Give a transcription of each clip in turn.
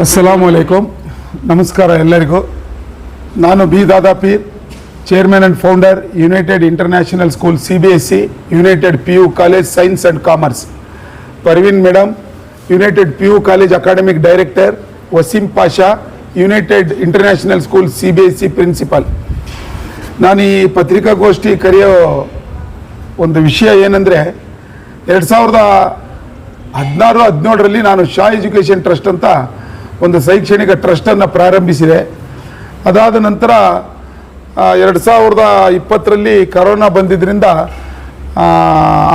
ಅಸ್ಸಲಾಮು ಅಲೈಕುಮ್. ನಮಸ್ಕಾರ ಎಲ್ಲರಿಗೂ. ನಾನು B Dadapeer, chairman and founder, United International school CBSE, United PU college science and commerce. Parveen madam, United PU college academic director. Waseem Pasha, United International school CBSE principal. ನಾನು ಈ ಪತ್ರಿಕಾಗೋಷ್ಠಿ ಕರೆಯೋ ಒಂದು ವಿಷಯ ಏನಂದರೆ, 2016-17ರಲ್ಲಿ ನಾನು ಶಾ ಎಜುಕೇಷನ್ ಟ್ರಸ್ಟ್ ಅಂತ ಒಂದು ಶೈಕ್ಷಣಿಕ ಟ್ರಸ್ಟನ್ನು ಪ್ರಾರಂಭಿಸಿದೆ. ಅದಾದ ನಂತರ 2020ರಲ್ಲಿ ಕರೋನಾ ಬಂದಿದ್ದರಿಂದ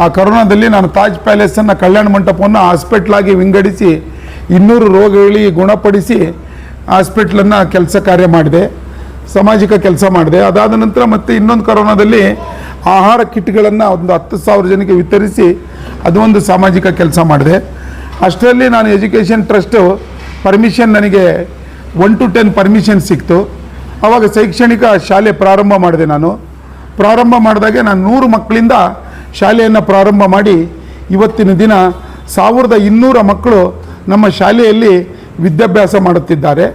ಆ ಕರೋನಾದಲ್ಲಿ ನಾನು ತಾಜ್ ಪ್ಯಾಲೇಸನ್ನು, ಕಲ್ಯಾಣ ಮಂಟಪವನ್ನು ಹಾಸ್ಪಿಟ್ಲಾಗಿ ವಿಂಗಡಿಸಿ 200 ರೋಗಿಗಳಿಗೆ ಗುಣಪಡಿಸಿ ಹಾಸ್ಪಿಟ್ಲನ್ನು ಕೆಲಸ ಕಾರ್ಯ ಮಾಡಿದೆ, ಸಾಮಾಜಿಕ ಕೆಲಸ ಮಾಡಿದೆ. ಅದಾದ ನಂತರ ಮತ್ತೆ ಇನ್ನೊಂದು ಕರೋನಾದಲ್ಲಿ ಆಹಾರ ಕಿಟ್ಗಳನ್ನು ಒಂದು 10,000 ಜನಕ್ಕೆ ವಿತರಿಸಿ ಅದು ಒಂದು ಸಾಮಾಜಿಕ ಕೆಲಸ ಮಾಡಿದೆ. ಅಷ್ಟರಲ್ಲಿ ನಾನು ಎಜುಕೇಷನ್ ಟ್ರಸ್ಟು ಪರ್ಮಿಷನ್, ನನಗೆ 1 to 10 ಪರ್ಮಿಷನ್ ಸಿಕ್ತು. ಆವಾಗ ಶೈಕ್ಷಣಿಕ ಶಾಲೆ ಪ್ರಾರಂಭ ಮಾಡಿದೆ. ನಾನು ಪ್ರಾರಂಭ ಮಾಡಿದಾಗ ನಾನು 100 ಮಕ್ಕಳಿಂದ ಶಾಲೆಯನ್ನು ಪ್ರಾರಂಭ ಮಾಡಿ ಇವತ್ತಿನ ದಿನ 1200 ಮಕ್ಕಳು ನಮ್ಮ ಶಾಲೆಯಲ್ಲಿ ವಿದ್ಯಾಭ್ಯಾಸ ಮಾಡುತ್ತಿದ್ದಾರೆ.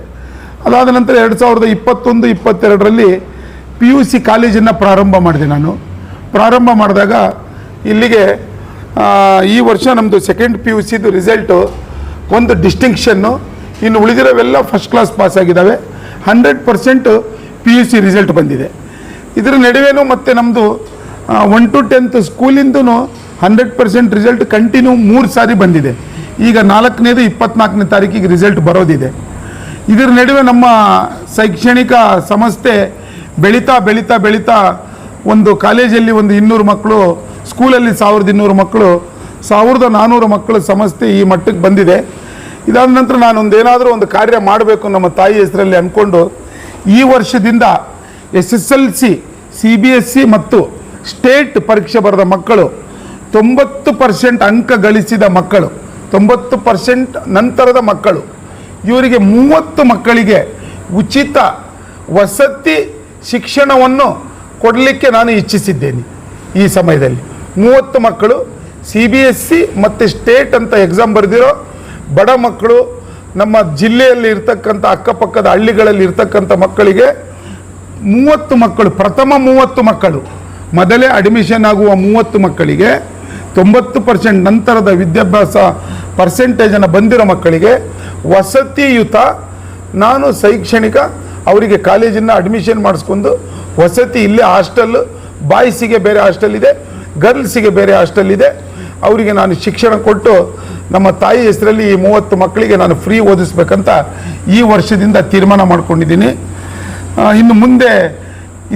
ಅದಾದ ನಂತರ 2021-22ರಲ್ಲಿ PUC ಕಾಲೇಜನ್ನು ಪ್ರಾರಂಭ ಮಾಡಿದೆ. ನಾನು ಪ್ರಾರಂಭ ಮಾಡಿದಾಗ ಇಲ್ಲಿಗೆ ಈ ವರ್ಷ ನಮ್ಮದು ಸೆಕೆಂಡ್ PUCದು ರಿಸಲ್ಟು ಒಂದು ಡಿಸ್ಟಿಂಕ್ಷನ್ನು, ಇನ್ನು ಉಳಿದಿರೋವೆಲ್ಲ ಫಸ್ಟ್ ಕ್ಲಾಸ್ ಪಾಸ್ ಆಗಿದ್ದಾವೆ. 100% PUC ರಿಸಲ್ಟ್ ಬಂದಿದೆ. ಇದರ ನಡುವೆನೂ ಮತ್ತು ನಮ್ಮದು 1 to 10th ಸ್ಕೂಲಿಂದೂ 100% ರಿಸಲ್ಟ್ ಕಂಟಿನ್ಯೂ 3 ಸಾರಿ ಬಂದಿದೆ. ಈಗ 4ನೇದು 24ನೇ ತಾರೀಕಿಗೆ ರಿಸಲ್ಟ್ ಬರೋದಿದೆ. ಇದರ ನಡುವೆ ನಮ್ಮ ಶೈಕ್ಷಣಿಕ ಸಂಸ್ಥೆ ಬೆಳೀತಾ ಬೆಳೀತಾ ಬೆಳೀತಾ ಒಂದು ಕಾಲೇಜಲ್ಲಿ ಒಂದು 200 ಮಕ್ಕಳು, ಸ್ಕೂಲಲ್ಲಿ 1200 ಮಕ್ಕಳು, 1400 ಮಕ್ಕಳ ಸಂಸ್ಥೆ ಈ ಮಟ್ಟಕ್ಕೆ ಬಂದಿದೆ. ಇದಾದ ನಂತರ ನಾನೊಂದೇನಾದರೂ ಒಂದು ಕಾರ್ಯ ಮಾಡಬೇಕು ನಮ್ಮ ತಾಯಿ ಹೆಸರಲ್ಲಿ ಅಂದ್ಕೊಂಡು ಈ ವರ್ಷದಿಂದ SSLC, CBSE ಮತ್ತು ಸ್ಟೇಟ್ ಪರೀಕ್ಷೆ ಬರೆದ ಮಕ್ಕಳು, 90% ಅಂಕ ಗಳಿಸಿದ ಮಕ್ಕಳು, 90% ನಂತರದ ಮಕ್ಕಳು, ಇವರಿಗೆ 30 ಮಕ್ಕಳಿಗೆ ಉಚಿತ ವಸತಿ ಶಿಕ್ಷಣವನ್ನು ಕೊಡಲಿಕ್ಕೆ ನಾನು ಇಚ್ಛಿಸಿದ್ದೇನೆ. ಈ ಸಮಯದಲ್ಲಿ 30 ಮಕ್ಕಳು CBSE ಮತ್ತು ಸ್ಟೇಟ್ ಅಂತ ಎಕ್ಸಾಮ್ ಬರೆದಿರೋ ಬಡ ಮಕ್ಕಳು, ನಮ್ಮ ಜಿಲ್ಲೆಯಲ್ಲಿ ಇರ್ತಕ್ಕಂಥ ಅಕ್ಕಪಕ್ಕದ ಹಳ್ಳಿಗಳಲ್ಲಿ ಇರ್ತಕ್ಕಂಥ ಮಕ್ಕಳಿಗೆ 30 ಮಕ್ಕಳು, ಪ್ರಥಮ 30 ಮಕ್ಕಳು, ಮೊದಲೇ ಅಡ್ಮಿಷನ್ ಆಗುವ 30 ಮಕ್ಕಳಿಗೆ 90% ನಂತರದ ವಿದ್ಯಾಭ್ಯಾಸ ಪರ್ಸೆಂಟೇಜನ್ನು ಬಂದಿರೋ ಮಕ್ಕಳಿಗೆ ವಸತಿಯುತ ನಾನು ಶೈಕ್ಷಣಿಕ ಅವರಿಗೆ ಕಾಲೇಜನ್ನು ಅಡ್ಮಿಷನ್ ಮಾಡಿಸ್ಕೊಂಡು ವಸತಿ, ಇಲ್ಲೇ ಹಾಸ್ಟೆಲ್, ಬಾಯ್ಸಿಗೆ ಬೇರೆ ಹಾಸ್ಟೆಲ್ ಇದೆ, ಗರ್ಲ್ಸಿಗೆ ಬೇರೆ ಹಾಸ್ಟೆಲ್ ಇದೆ, ಅವರಿಗೆ ನಾನು ಶಿಕ್ಷಣ ಕೊಟ್ಟು ನಮ್ಮ ತಾಯಿ ಹೆಸರಲ್ಲಿ ಈ 30 ಮಕ್ಕಳಿಗೆ ನಾನು ಫ್ರೀ ಓದಿಸ್ಬೇಕಂತ ಈ ವರ್ಷದಿಂದ ತೀರ್ಮಾನ ಮಾಡ್ಕೊಂಡಿದ್ದೀನಿ. ಇನ್ನು ಮುಂದೆ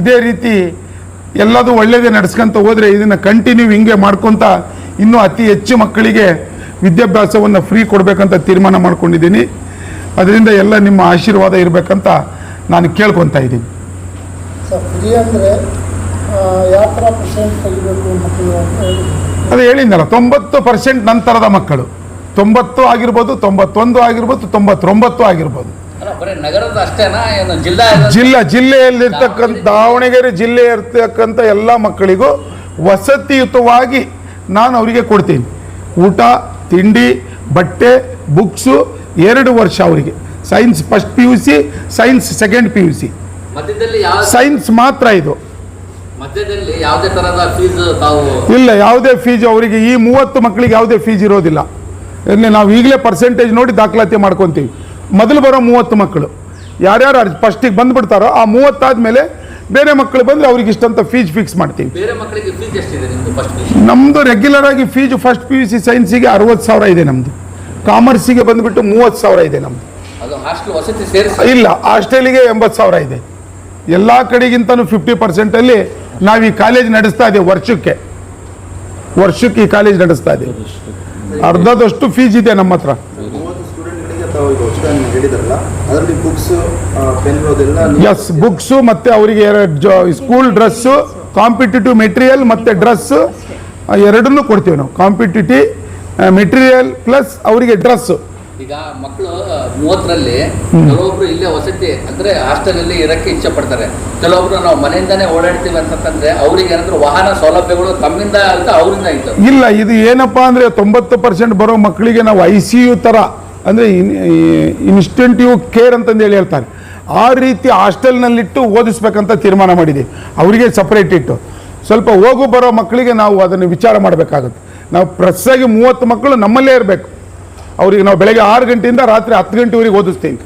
ಇದೇ ರೀತಿ ಎಲ್ಲದೂ ಒಳ್ಳೆಯದೇ ನಡೆಸ್ಕೊಂತ ಹೋದರೆ ಇದನ್ನು ಕಂಟಿನ್ಯೂ ಹಿಂಗೆ ಮಾಡ್ಕೊತ ಇನ್ನೂ ಅತಿ ಹೆಚ್ಚು ಮಕ್ಕಳಿಗೆ ವಿದ್ಯಾಭ್ಯಾಸವನ್ನು ಫ್ರೀ ಕೊಡಬೇಕಂತ ತೀರ್ಮಾನ ಮಾಡ್ಕೊಂಡಿದ್ದೀನಿ. ಅದರಿಂದ ಎಲ್ಲ ನಿಮ್ಮ ಆಶೀರ್ವಾದ ಇರಬೇಕಂತ ನಾನು ಕೇಳ್ಕೊತಾ ಇದ್ದೀನಿ. ಅದೇ ಹೇಳಿದ್ನಲ್ಲ, 90% ನಂತರದ ಮಕ್ಕಳು, 90 ಆಗಿರ್ಬೋದು, 91 ಆಗಿರ್ಬೋದು, 99 ಆಗಿರ್ಬೋದು. ಜಿಲ್ಲೆಯಲ್ಲಿರ್ತಕ್ಕಂಥ ದಾವಣಗೆರೆ ಜಿಲ್ಲೆ ಇರ್ತಕ್ಕಂಥ ಎಲ್ಲ ಮಕ್ಕಳಿಗೂ ವಸತಿಯುತವಾಗಿ ನಾನು ಅವರಿಗೆ ಕೊಡ್ತೀನಿ. ಊಟ, ತಿಂಡಿ, ಬಟ್ಟೆ, ಬುಕ್ಸು 2 ವರ್ಷ ಅವರಿಗೆ. Science first PUC, science second PUC. Science ಮಾತ್ರ ಇದು. ಇಲ್ಲ, ಯಾವುದೇ ಫೀಸ್ ಅವರಿಗೆ ಈ 30 ಮಕ್ಕಳಿಗೆ ಯಾವುದೇ ಫೀಸ್ ಇರೋದಿಲ್ಲ. ಇಲ್ಲಿ ನಾವು ಈಗಲೇ ಪರ್ಸೆಂಟೇಜ್ ನೋಡಿ ದಾಖಲಾತಿ ಮಾಡ್ಕೊತೀವಿ. ಮೊದಲು ಬರೋ 30 ಮಕ್ಕಳು ಯಾರ್ಯಾರು ಫಸ್ಟಿಗೆ ಬಂದುಬಿಡ್ತಾರೋ ಆ 30 ಆದಮೇಲೆ ಬೇರೆ ಮಕ್ಕಳು ಬಂದರೆ ಅವ್ರಿಗೆ ಇಷ್ಟಂತ ಫೀಸ್ ಫಿಕ್ಸ್ ಮಾಡ್ತೀವಿ. ನಮ್ಮದು ರೆಗ್ಯುಲರ್ ಆಗಿ ಫೀಸ್ ಫಸ್ಟ್ PUC ಸೈನ್ಸಿಗೆ 60,000 ಇದೆ ನಮ್ಮದು. ಕಾಮರ್ಸಿಗೆ ಬಂದುಬಿಟ್ಟು 30,000 ಇದೆ ನಮ್ಮದು. ಇಲ್ಲ, ಹಾಸ್ಟೆಲಿಗೆ 80,000 ಇದೆ. ಎಲ್ಲ ಕಡೆಗಿಂತನೂ 50%ಅಲ್ಲಿ ನಾವು ಈ ಕಾಲೇಜ್ ನಡೆಸ್ತಾ ಇದ್ದೇವೆ. ವರ್ಷಕ್ಕೆ ಈ ಕಾಲೇಜ್ ನಡೆಸ್ತಾ ಇದ್ದೇವೆ. ಅರ್ಧದಷ್ಟು ಫೀಸ್ ಇದೆ ನಮ್ಮ ಹತ್ರ. ಎಸ್, ಬುಕ್ಸು ಮತ್ತು ಅವರಿಗೆ ಸ್ಕೂಲ್ ಡ್ರೆಸ್ಸು, ಕಾಂಪಿಟೇಟಿವ್ ಮೆಟೀರಿಯಲ್ ಮತ್ತು ಡ್ರೆಸ್ಸು ಎರಡನ್ನೂ ಕೊಡ್ತೀವಿ ನಾವು. ಕಾಂಪಿಟೇಟಿವ್ ಮೆಟೀರಿಯಲ್ ಪ್ಲಸ್ ಅವರಿಗೆ ಡ್ರೆಸ್ಸು. ಈಗ ಮಕ್ಕಳು 30ರಲ್ಲಿ ಕೆಲವೊಬ್ರು ಇಲ್ಲೇ ವಸತಿ ಅಂದ್ರೆ ಹಾಸ್ಟೆಲ್ ಅಲ್ಲಿ ಇರಕ್ಕೆ ಇಚ್ಛೆ ಪಡ್ತಾರೆ. ಕೆಲವೊಬ್ರು ನಾವು ಮನೆಯಿಂದಾನೇ ಓಡಾಡ್ತೀವಿ ಅಂತಂದ್ರೆ ಅವ್ರಿಗೆ ಏನಾದ್ರು ವಾಹನ ಸೌಲಭ್ಯಗಳು ತಮ್ಮಿಂದ ಅಂತ ಅವರಿಂದ ಇತ್ತು. ಇಲ್ಲ, ಇದು ಏನಪ್ಪಾ ಅಂದ್ರೆ 90% ಬರೋ ಮಕ್ಕಳಿಗೆ ನಾವು ICU ತರ ಅಂದರೆ ಇನ್ಸ್ಟೆಂಟಿವ್ ಕೇರ್ ಅಂತಂದೇಳಿ ಹೇಳ್ತಾರೆ. ಆ ರೀತಿ ಹಾಸ್ಟೆಲ್ನಲ್ಲಿಟ್ಟು ಓದಿಸ್ಬೇಕಂತ ತೀರ್ಮಾನ ಮಾಡಿದ್ದೀವಿ. ಅವರಿಗೆ ಸಪ್ರೇಟ್ ಇಟ್ಟು ಸ್ವಲ್ಪ ಹೋಗು ಬರೋ ಮಕ್ಕಳಿಗೆ ನಾವು ಅದನ್ನು ವಿಚಾರ ಮಾಡಬೇಕಾಗುತ್ತೆ. ನಾವು ಪ್ರೆಸ್ಸಾಗಿ 30 ಮಕ್ಕಳು ನಮ್ಮಲ್ಲೇ ಇರಬೇಕು. ಅವ್ರಿಗೆ ನಾವು ಬೆಳಗ್ಗೆ 6 ಗಂಟೆಯಿಂದ ರಾತ್ರಿ 10 ಗಂಟೆವರೆಗೆ ಓದಿಸ್ತೀವಿ.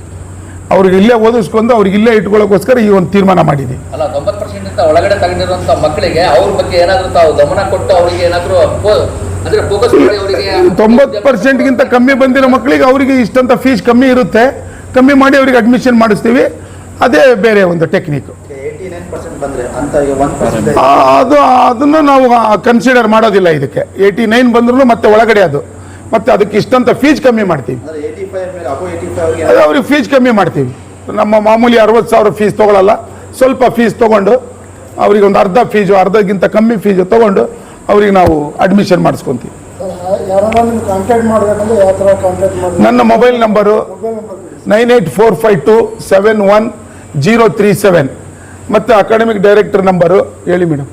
ಅವ್ರಿಗೆ ಇಲ್ಲೇ ಓದಿಸ್ಕೊಂಡು ಅವ್ರಿಗೆ ಇಲ್ಲೇ ಇಟ್ಕೊಳ್ಳೋಕ್ಕೋಸ್ಕರ ಈ ಒಂದು ತೀರ್ಮಾನ ಮಾಡಿದ್ದೀವಿ. ಅಲ್ಲ 90% ಒಳಗಡೆ ತಗೊಂಡಿರುವಂಥ ಮಕ್ಕಳಿಗೆ ಅವ್ರ ಬಗ್ಗೆ ಏನಾದರೂ ತಾವು ಗಮನ ಕೊಟ್ಟು ಅವರಿಗೆ ಏನಾದರೂ ಅಂದರೆ ಫೋಕಸ್ ಮಾಡಿ ಅವರಿಗೆ 90%ಗಿಂತ ಕಮ್ಮಿ ಬಂದಿರೋ ಮಕ್ಕಳಿಗೆ ಅವರಿಗೆ ಇಷ್ಟಂತ ಫೀಸ್ ಕಮ್ಮಿ ಇರುತ್ತೆ, ಕಮ್ಮಿ ಮಾಡಿ ಅವರಿಗೆ ಅಡ್ಮಿಷನ್ ಮಾಡಿಸ್ತೀವಿ. ಅದೇ ಬೇರೆ ಒಂದು ಟೆಕ್ನಿಕ್. 89% ಬಂದರೆ ಅಂತ 1% ಅದನ್ನು ನಾವು ಕನ್ಸಿಡರ್ ಮಾಡೋದಿಲ್ಲ. ಇದಕ್ಕೆ 89 ಬಂದ್ರೂ ಮತ್ತೆ ಒಳಗಡೆ ಅದು ಮತ್ತೆ ಅದಕ್ಕೆ ಇಷ್ಟಂತ ಫೀಸ್ ಕಮ್ಮಿ ಮಾಡ್ತೀವಿ. ಅದು ಅವ್ರಿಗೆ ಫೀಸ್ ಕಮ್ಮಿ ಮಾಡ್ತೀವಿ. ನಮ್ಮ ಮಾಮೂಲಿ 60,000 ಫೀಸ್ ತೊಗೊಳ್ಳಲ್ಲ, ಸ್ವಲ್ಪ ಫೀಸ್ ತೊಗೊಂಡು ಅವ್ರಿಗೆ ಒಂದು ಅರ್ಧ ಫೀಸು, ಅರ್ಧಕ್ಕಿಂತ ಕಮ್ಮಿ ಫೀಸು ತೊಗೊಂಡು ಅವ್ರಿಗೆ ನಾವು ಅಡ್ಮಿಷನ್ ಮಾಡಿಸ್ಕೊತೀವಿ. ನನ್ನ ಮೊಬೈಲ್ ನಂಬರು 9845271037 ಮತ್ತು ಅಕಾಡೆಮಿಕ್ ಡೈರೆಕ್ಟರ್ ನಂಬರು ಹೇಳಿ ಮೇಡಮ್.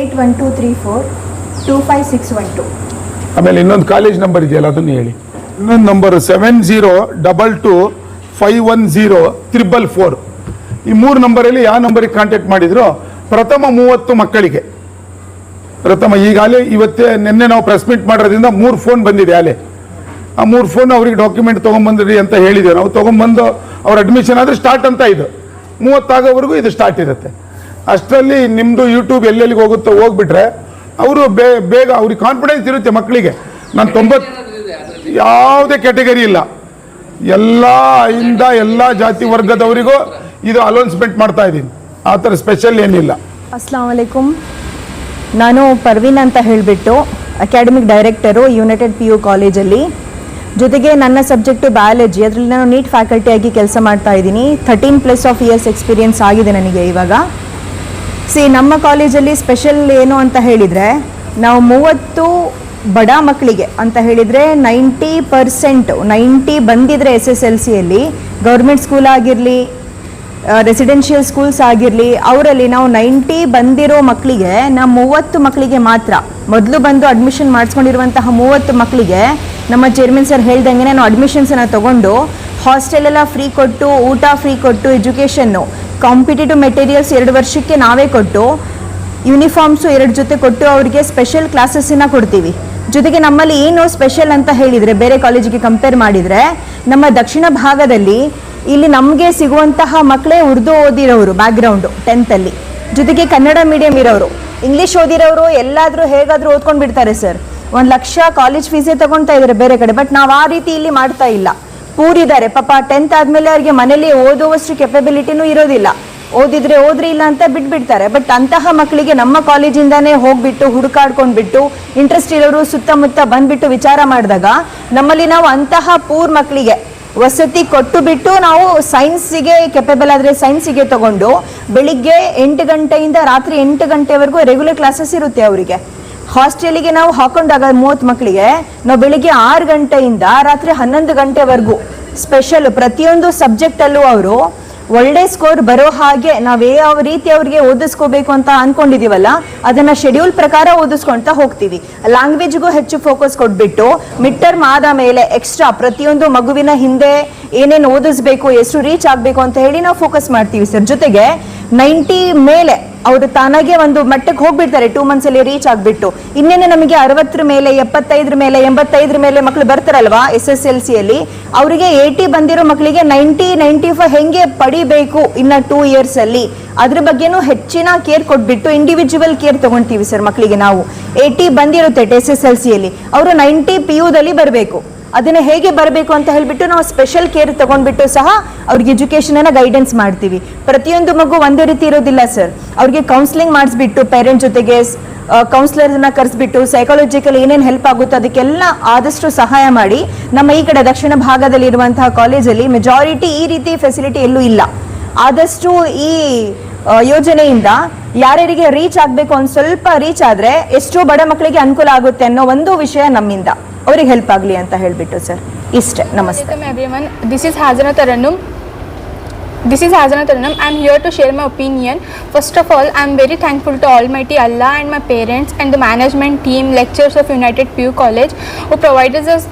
812342561 ಆಮೇಲೆ ಇನ್ನೊಂದು ಕಾಲೇಜ್ ನಂಬರ್ ಇದೆಯಲ್ಲ ಅದನ್ನು ಹೇಳಿ. ಇನ್ನೊಂದು ನಂಬರು 7022510444. ಈ 3 ನಂಬರಲ್ಲಿ ಯಾವ ನಂಬರಿಗೆ ಕಾಂಟ್ಯಾಕ್ಟ್ ಮಾಡಿದ್ರು ಪ್ರಥಮ 30 ಮಕ್ಕಳಿಗೆ ಈಗಾಗಲೇ ನಿನ್ನೆ ನಾವು ಪ್ರೆಸ್ ಮೀಟ್ ಮಾಡೋದ್ರಿಂದ 3 ಫೋನ್ ಬಂದಿದೆ. ಆಲೆ ಆ 3 ಫೋನ್ ಅವ್ರಿಗೆ ಡಾಕ್ಯುಮೆಂಟ್ ತೊಗೊಂಬಂದ್ರಿ ಅಂತ ಹೇಳಿದ್ದೇವೆ ನಾವು. ತೊಗೊಂಬಂದು ಅವ್ರ ಅಡ್ಮಿಷನ್ ಆದರೆ ಸ್ಟಾರ್ಟ್ ಅಂತ ಇದು 30 ಆಗೋವರೆಗೂ ಇದು ಸ್ಟಾರ್ಟ್ ಇರುತ್ತೆ. ಅಷ್ಟರಲ್ಲಿ ನಿಮ್ಮದು ಯೂಟ್ಯೂಬ್ ಎಲ್ಲೆಲ್ಲಿಗೆ ಹೋಗುತ್ತೋ ಹೋಗ್ಬಿಟ್ರೆ ಅವರು ಬೇಗ ಅವ್ರಿಗೆ ಕಾನ್ಫಿಡೆನ್ಸ್ ಇರುತ್ತೆ ಮಕ್ಕಳಿಗೆ. ನಾನು 90 ಯಾವುದೇ ಕ್ಯಾಟಗರಿ ಇಲ್ಲ, ಎಲ್ಲ ಜಾತಿ ವರ್ಗದವರಿಗೂ ಇದು ಅಲೌನ್ಸ್ಮೆಂಟ್ ಮಾಡ್ತಾ ಇದ್ದೀನಿ. ಆ ಥರ ಸ್ಪೆಷಲ್ ಏನಿಲ್ಲ. ಅಸ್ಲಾಂ ವಲೈಕುಮ್. ನಾನು ಪರ್ವೀನ್ ಅಂತ ಹೇಳಿಬಿಟ್ಟು ಅಕಾಡೆಮಿಕ್ ಡೈರೆಕ್ಟರು ಯುನೈಟೆಡ್ PU ಕಾಲೇಜಲ್ಲಿ. ಜೊತೆಗೆ ನನ್ನ ಸಬ್ಜೆಕ್ಟು ಬಯಾಲಜಿ, ಅದರಲ್ಲಿ ನಾನು ನೀಟ್ ಫ್ಯಾಕಲ್ಟಿಯಾಗಿ ಕೆಲಸ ಮಾಡ್ತಾ ಇದ್ದೀನಿ. 13+ ಇಯರ್ಸ್ ಎಕ್ಸ್ಪೀರಿಯನ್ಸ್ ಆಗಿದೆ ನನಗೆ ಇವಾಗ. ನಮ್ಮ ಕಾಲೇಜಲ್ಲಿ ಸ್ಪೆಷಲ್ ಏನು ಅಂತ ಹೇಳಿದರೆ, ನಾವು 30 ಬಡ ಮಕ್ಕಳಿಗೆ ಅಂತ ಹೇಳಿದರೆ 90% ಬಂದಿದ್ರೆ SSLCಯಲ್ಲಿ ಗೌರ್ಮೆಂಟ್ ಸ್ಕೂಲ್ ಆಗಿರಲಿ, ರೆಸಿಡೆನ್ಷಿಯಲ್ ಸ್ಕೂಲ್ಸ್ ಆಗಿರಲಿ, ಅವರಲ್ಲಿ ನಾವು 90 ಬಂದಿರೋ ಮಕ್ಕಳಿಗೆ ನಾವು 30 ಮಕ್ಕಳಿಗೆ ಮಾತ್ರ ಮೊದಲು ಬಂದು ಅಡ್ಮಿಷನ್ ಮಾಡಿಸ್ಕೊಂಡಿರುವಂತಹ 30 ಮಕ್ಕಳಿಗೆ ನಮ್ಮ ಚೇರ್ಮನ್ ಸರ್ ಹೇಳ್ದಂಗೆ ನಾವು ಅಡ್ಮಿಷನ್ಸನ್ನು ತೊಗೊಂಡು ಹಾಸ್ಟೆಲೆಲ್ಲ ಫ್ರೀ ಕೊಟ್ಟು, ಊಟ ಫ್ರೀ ಕೊಟ್ಟು, ಎಜುಕೇಷನ್ನು, ಕಾಂಪಿಟೇಟಿವ್ ಮೆಟೀರಿಯಲ್ಸ್ 2 ವರ್ಷಕ್ಕೆ ನಾವೇ ಕೊಟ್ಟು, ಯೂನಿಫಾರ್ಮ್ಸು 2 ಜೊತೆ ಕೊಟ್ಟು ಅವರಿಗೆ ಸ್ಪೆಷಲ್ ಕ್ಲಾಸಸ್ಸನ್ನು ಕೊಡ್ತೀವಿ. ಜೊತೆಗೆ ನಮ್ಮಲ್ಲಿ ಏನು ಸ್ಪೆಷಲ್ ಅಂತ ಹೇಳಿದರೆ ಬೇರೆ ಕಾಲೇಜಿಗೆ ಕಂಪೇರ್ ಮಾಡಿದರೆ, ನಮ್ಮ ದಕ್ಷಿಣ ಭಾಗದಲ್ಲಿ ಇಲ್ಲಿ ನಮಗೆ ಸಿಗುವಂತಹ ಮಕ್ಕಳೇ ಉರ್ದು ಓದಿರೋರು ಬ್ಯಾಕ್ಗ್ರೌಂಡು 10th. ಜೊತೆಗೆ ಕನ್ನಡ ಮೀಡಿಯಮ್ ಇರೋರು, ಇಂಗ್ಲೀಷ್ ಓದಿರೋರು ಎಲ್ಲಾದರೂ ಹೇಗಾದರೂ ಓದ್ಕೊಂಡು ಬಿಡ್ತಾರೆ ಸರ್. 1 ಲಕ್ಷ ಕಾಲೇಜ್ ಫೀಸೇ ತಗೊಳ್ತಾ ಇದ್ದಾರೆ ಬೇರೆ ಕಡೆ. ಬಟ್ ನಾವು ಆ ರೀತಿ ಇಲ್ಲಿ ಮಾಡ್ತಾ ಇಲ್ಲ. ಪೂರಿದ್ದಾರೆ ಪಾಪ. 10th ಆದಮೇಲೆ ಅವ್ರಿಗೆ ಮನೇಲಿ ಓದುವಷ್ಟು ಕೆಪಬಿಲಿಟಿನೂ ಇರೋದಿಲ್ಲ. ಓದಿದ್ರೆ ಓದ್ರಿ ಇಲ್ಲ ಅಂತ ಬಿಟ್ಬಿಡ್ತಾರೆ. ಬಟ್ ಅಂತಹ ಮಕ್ಕಳಿಗೆ ನಮ್ಮ ಕಾಲೇಜಿಂದಾನೇ ಹೋಗ್ಬಿಟ್ಟು ಹುಡುಕಾಡ್ಕೊಂಡ್ಬಿಟ್ಟು ಇಂಟ್ರೆಸ್ಟ್ ಇರೋರು ಸುತ್ತಮುತ್ತ ಬಂದ್ಬಿಟ್ಟು ವಿಚಾರ ಮಾಡಿದಾಗ ನಮ್ಮಲ್ಲಿ ನಾವು ಅಂತಹ ಪೂರ್ ಮಕ್ಕಳಿಗೆ ವಸತಿ ಕೊಟ್ಟು ಬಿಟ್ಟು ನಾವು ಸೈನ್ಸಿಗೆ ಕೆಪಬಲ್ ಆದರೆ ಸೈನ್ಸಿಗೆ ತಗೊಂಡು ಬೆಳಿಗ್ಗೆ 8 ಗಂಟೆಯಿಂದ ರಾತ್ರಿ 8 ಗಂಟೆವರೆಗೂ ರೆಗ್ಯುಲರ್ ಕ್ಲಾಸಸ್ ಇರುತ್ತೆ ಅವರಿಗೆ. ಹಾಸ್ಟೆಲಿಗೆ ನಾವು ಹಾಕೊಂಡಾಗ 30 ಮಕ್ಕಳಿಗೆ ನಾವು ಬೆಳಿಗ್ಗೆ 6 ಗಂಟೆಯಿಂದ ರಾತ್ರಿ 11 ಗಂಟೆವರೆಗೂ ಸ್ಪೆಷಲ್ ಪ್ರತಿಯೊಂದು ಸಬ್ಜೆಕ್ಟಲ್ಲೂ ಅವರು ಒಳ್ಳೆ ಸ್ಕೋರ್ ಬರೋ ಹಾಗೆ ನಾವು ಯಾವ ರೀತಿ ಅವ್ರಿಗೆ ಓದಿಸ್ಕೋಬೇಕು ಅಂತ ಅಂದ್ಕೊಂಡಿದ್ದೀವಲ್ಲ ಅದನ್ನು ಶೆಡ್ಯೂಲ್ ಪ್ರಕಾರ ಓದಿಸ್ಕೊಳ್ತಾ ಹೋಗ್ತೀವಿ. ಲ್ಯಾಂಗ್ವೇಜ್ಗೂ ಹೆಚ್ಚು ಫೋಕಸ್ ಕೊಟ್ಬಿಟ್ಟು ಮಿಡ್ ಟರ್ಮ್ ಆದ ಮೇಲೆ ಎಕ್ಸ್ಟ್ರಾ ಪ್ರತಿಯೊಂದು ಮಗುವಿನ ಹಿಂದೆ ಏನೇನು ಓದಿಸ್ಬೇಕು, ಎಷ್ಟು ರೀಚ್ ಆಗಬೇಕು ಅಂತ ಹೇಳಿ ನಾವು ಫೋಕಸ್ ಮಾಡ್ತೀವಿ ಸರ್. ಜೊತೆಗೆ 90 ಮೇಲೆ ಅವರು ತಾನಾಗೆ ಒಂದು ಮಟ್ಟಕ್ಕೆ ಹೋಗ್ಬಿಡ್ತಾರೆ 2 ಮಂತ್ಸಲ್ಲಿ ರೀಚ್ ಆಗಿಬಿಟ್ಟು. ಇನ್ನೇನು ನಮಗೆ 60 ಮೇಲೆ 75 ಮೇಲೆ 85 ಮೇಲೆ ಮಕ್ಕಳು ಬರ್ತಾರಲ್ವಾ SSLCಯಲ್ಲಿ, ಅವರಿಗೆ 80 ಬಂದಿರೋ ಮಕ್ಕಳಿಗೆ 90-95 ಹೆಂಗೆ ಪಡಿಬೇಕು ಇನ್ನು 2 ಇಯರ್ಸಲ್ಲಿ ಅದ್ರ ಬಗ್ಗೆನೂ ಹೆಚ್ಚಿನ ಕೇರ್ ಕೊಟ್ಬಿಟ್ಟು ಇಂಡಿವಿಜುವಲ್ ಕೇರ್ ತಗೊಳ್ತೀವಿ ಸರ್. ಮಕ್ಕಳಿಗೆ ನಾವು 80 ಬಂದಿರುತ್ತೆ SSLCಯಲ್ಲಿ, ಅವರು 90 PUದಲ್ಲಿ ಬರಬೇಕು. ಅದನ್ನು ಹೇಗೆ ಬರಬೇಕು ಅಂತ ಹೇಳಿಬಿಟ್ಟು ನಾವು ಸ್ಪೆಷಲ್ ಕೇರ್ ತಗೊಂಡ್ಬಿಟ್ಟು ಸಹ ಅವ್ರಿಗೆ ಎಜುಕೇಷನನ್ನು ಗೈಡೆನ್ಸ್ ಮಾಡ್ತೀವಿ. ಪ್ರತಿಯೊಂದು ಮಗು ಒಂದೇ ರೀತಿ ಇರೋದಿಲ್ಲ ಸರ್. ಅವ್ರಿಗೆ ಕೌನ್ಸಿಲಿಂಗ್ ಮಾಡಿಸ್ಬಿಟ್ಟು ಪೇರೆಂಟ್ಸ್ ಜೊತೆಗೆ ಕೌನ್ಸಿಲರ್ನ ಕರೆಸ್ಬಿಟ್ಟು ಸೈಕಾಲಜಿಕಲ್ ಏನೇನು ಹೆಲ್ಪ್ ಆಗುತ್ತೋ ಅದಕ್ಕೆಲ್ಲ ಆದಷ್ಟು ಸಹಾಯ ಮಾಡಿ. ನಮ್ಮ ಈ ಕಡೆ ದಕ್ಷಿಣ ಭಾಗದಲ್ಲಿ ಇರುವಂತಹ ಕಾಲೇಜಲ್ಲಿ ಮೆಜಾರಿಟಿ ಈ ರೀತಿ ಫೆಸಿಲಿಟಿ ಎಲ್ಲೂ ಇಲ್ಲ. ಆದಷ್ಟು ಈ ಯೋಜನೆಯಿಂದ ಯಾರ್ಯಾರಿಗೆ ರೀಚ್ ಆಗಬೇಕು ಒಂದು ಸ್ವಲ್ಪ ರೀಚ್ ಆದರೆ ಎಷ್ಟೋ ಬಡ ಮಕ್ಕಳಿಗೆ ಅನುಕೂಲ ಆಗುತ್ತೆ ಅನ್ನೋ ಒಂದು ವಿಷಯ ನಮ್ಮಿಂದ ಅವ್ರಿಗೆ ಹೆಲ್ಪ್ ಆಗಲಿ ಅಂತ ಹೇಳಿಬಿಟ್ಟು ಸರ್. ಇಷ್ಟೇ. ನಮಸ್ತೆ everyone. This is Hazana Tarannum. This is Hazana Taranam. I am here to share my opinion. First of all, I am very thankful to Almighty Allah and my parents and the management team, lecturers of United PU College, who provided us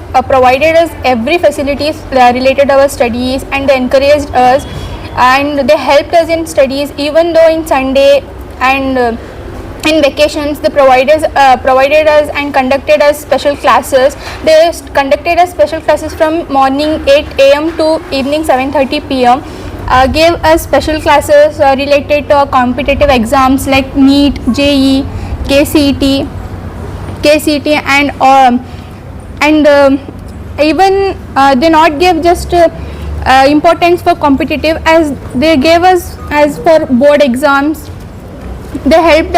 every facilities related to our studies, and they encouraged us and they helped us in studies, even though in Sunday and in vacations they provided us and conducted us special classes. They conducted us special classes from morning 8 a.m. to evening 7:30 p.m. Gave us special classes related to competitive exams like NEET, JEE, KCET and even they not give just importance for competitive, as they gave us as for board exams. They helped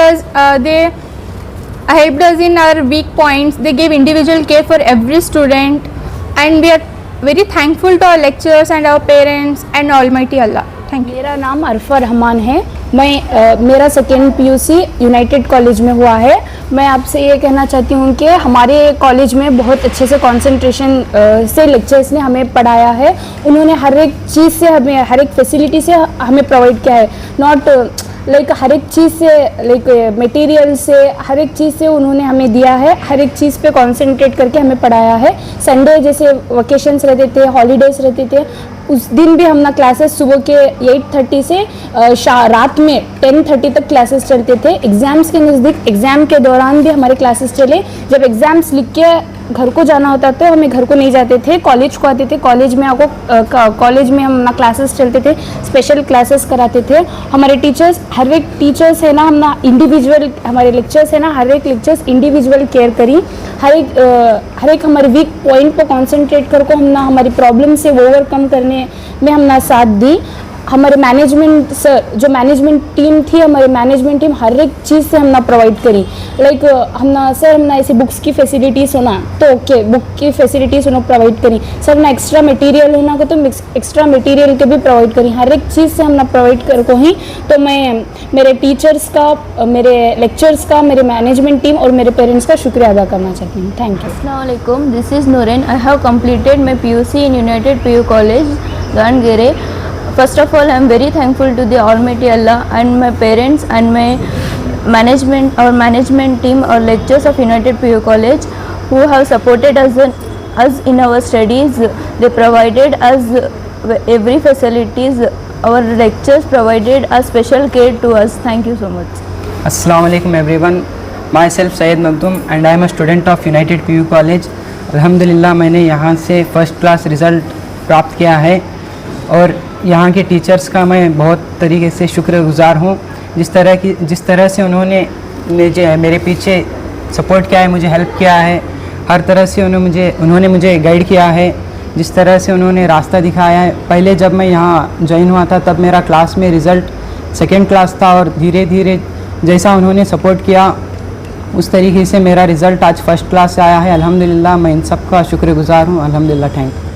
us in our weak points. They gave individual care for every student, and we are very thankful to our lecturers and our parents and Almighty Allah. Thank you. मेरा नाम अरफा रहमान है। मेरा second PUC United college में हुआ है। मैं आपसे ये कहना चाहती हूँ कि हमारे कॉलेज में बहुत अच्छे से कंसंट्रेशन से लेक्चर्स ने हमें पढ़ाया है। उन्होंने हर एक चीज़ से हमें, हर एक फैसिलिटी से हमें प्रोवाइड किया है। नॉट लाइक हर एक चीज़ से, लाइक मटेरियल से, हर एक चीज़ से उन्होंने हमें दिया है। हर एक चीज़ पे कंसंट्रेट करके हमें पढ़ाया है। संडे जैसे वेकेशंस रहते थे, हॉलीडेज रहते थे, उस दिन भी हम ना क्लासेस सुबह के 8:30 से रात में 10:30 तक क्लासेस चलते थे। एग्ज़ाम्स के नज़दीक, एग्ज़ाम के दौरान भी हमारे क्लासेस चले। जब एग्ज़ाम्स लिख के घर को जाना होता तो हमें घर को नहीं जाते थे, कॉलेज को आते थे। कॉलेज में हम ना क्लासेस चलते थे, स्पेशल क्लासेस कराते थे। हमारे टीचर्स, हर एक टीचर्स है ना, हम ना इंडिविजुअल, हमारे लेक्चर्स है ना, हर एक लेक्चर्स इंडिविजुअल केयर करी। हर एक हमारे वीक पॉइंट पर कॉन्सेंट्रेट करके हम ना हमारी प्रॉब्लम से ओवरकम करने में हम ना साथ दी। हमारे मैनेजमेंट सर, जो मैनेजमेंट टीम थी, हमारे मैनेजमेंट टीम हर एक चीज़ से हम ना प्रोवाइड करी। लाइक हम ना ऐसे बुक्स की फैसिलिटीज़ होना तो ओके, बुक की फैसिलिटीज़ उन्होंने प्रोवाइड करी। सर ना एक्स्ट्रा मटेरियल होना को तो एक्स्ट्रा मटेरियल के भी प्रोवाइड करी। हर एक चीज़ से हम ना प्रोवाइड कर को ही। तो मैं मेरे टीचर्स का, मेरे लेक्चर्स का, मेरे मैनेजमेंट टीम और मेरे पेरेंट्स का शुक्रिया अदा करना चाहती हूँ। Thank you. Assalamualaikum. This is Nuren. I have completed my PUC in United PU College, Gangere. First of all, I am very thankful to the Almighty Allah and my parents and my management team or lecturers of United PU College who have supported us in our studies. They provided us every facilities. Our lectures provided a special care to us. Thank you so much. Assalamu alaikum everyone. Myself Syed Magdum and I am a student of United PU College. अल्हम्दुलिल्लाह मैंने यहाँ से first class result प्राप्त किया है और यहाँ के टीचर्स का मैं बहुत तरीके से शुक्रगुज़ार हूँ। जिस तरह से उन्होंने मेरे पीछे सपोर्ट किया है, मुझे हेल्प किया है, हर तरह से उन्होंने मुझे गाइड किया है। जिस तरह से उन्होंने रास्ता दिखाया है। पहले जब मैं यहाँ ज्वाइन हुआ था तब मेरा क्लास में रिज़ल्ट सेकेंड क्लास था और धीरे धीरे जैसा उन्होंने सपोर्ट किया उस तरीके से मेरा रिज़ल्ट आज फर्स्ट क्लास से आया है। अल्हम्दुलिल्लाह मैं इन सब का शुक्रगुज़ार हूँ। अल्हम्दुलिल्लाह, थैंक यू।